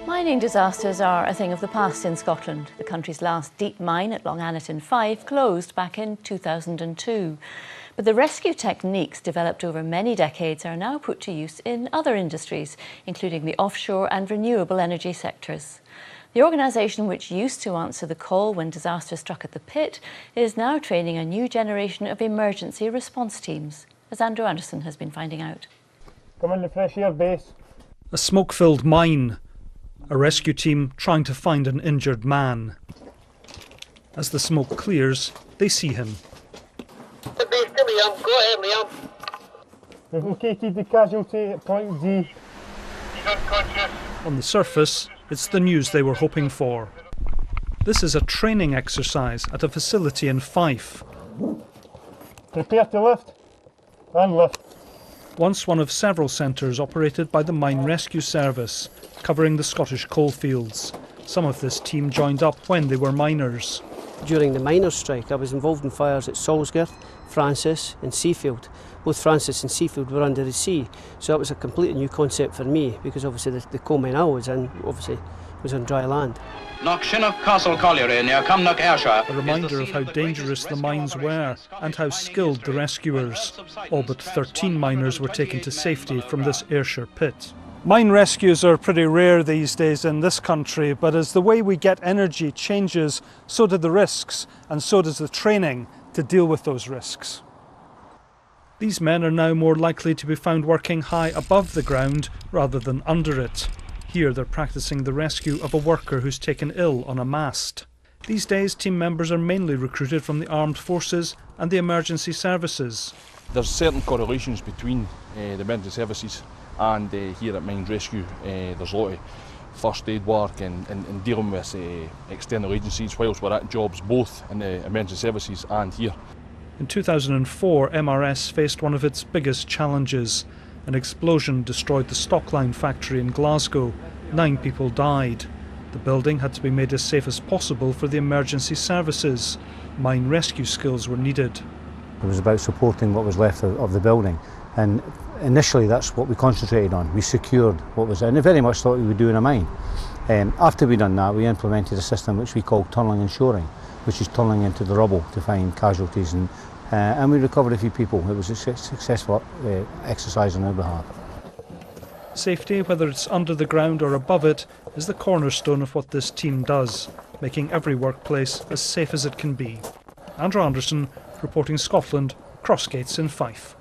Mining disasters are a thing of the past in Scotland. The country's last deep mine at Long Annet in Fife closed back in 2002. But the rescue techniques developed over many decades are now put to use in other industries, including the offshore and renewable energy sectors. The organisation which used to answer the call when disaster struck at the pit is now training a new generation of emergency response teams, as Andrew Anderson has been finding out. Come in the fresh air base. A smoke-filled mine. A rescue team trying to find an injured man. As the smoke clears, they see him. The base to Liam. Go ahead, Liam. We've located the casualty at point D. He's unconscious. On the surface, it's the news they were hoping for. This is a training exercise at a facility in Fife. Prepare to lift. And lift. Once one of several centres operated by the Mine Rescue Service, covering the Scottish coalfields. Some of this team joined up when they were miners. During the miners' strike, I was involved in fires at Salisbury, Francis and Seafield. Both Francis and Seafield were under the sea, so that was a completely new concept for me, because obviously the coal mine I was in obviously was on dry land. Knockshinnock Castle Colliery near Cumnock, Ayrshire. A reminder of how dangerous the mines were and how skilled the rescuers. All but 13 miners were taken to safety from this Ayrshire pit. Mine rescues are pretty rare these days in this country, but as the way we get energy changes, so do the risks, and so does the training to deal with those risks. These men are now more likely to be found working high above the ground rather than under it. Here they're practicing the rescue of a worker who's taken ill on a mast. These days, team members are mainly recruited from the armed forces and the emergency services. There's certain correlations between the emergency services and here at Mines Rescue. There's a lot of first aid work and dealing with external agencies whilst we're at jobs both in the emergency services and here. In 2004, MRS faced one of its biggest challenges. An explosion destroyed the Stockline factory in Glasgow. 9 people died. The building had to be made as safe as possible for the emergency services. Mine rescue skills were needed. It was about supporting what was left of the building, and initially that's what we concentrated on. We secured what was there, and I very much thought we would do in a mine. After we'd done that, we implemented a system which we call tunnelling and shoring, which is tunnelling into the rubble to find casualties, and we recovered a few people. It was a successful exercise on our behalf. Safety, whether it's under the ground or above it, is the cornerstone of what this team does, making every workplace as safe as it can be. Andrew Anderson, reporting Scotland, Crossgates in Fife.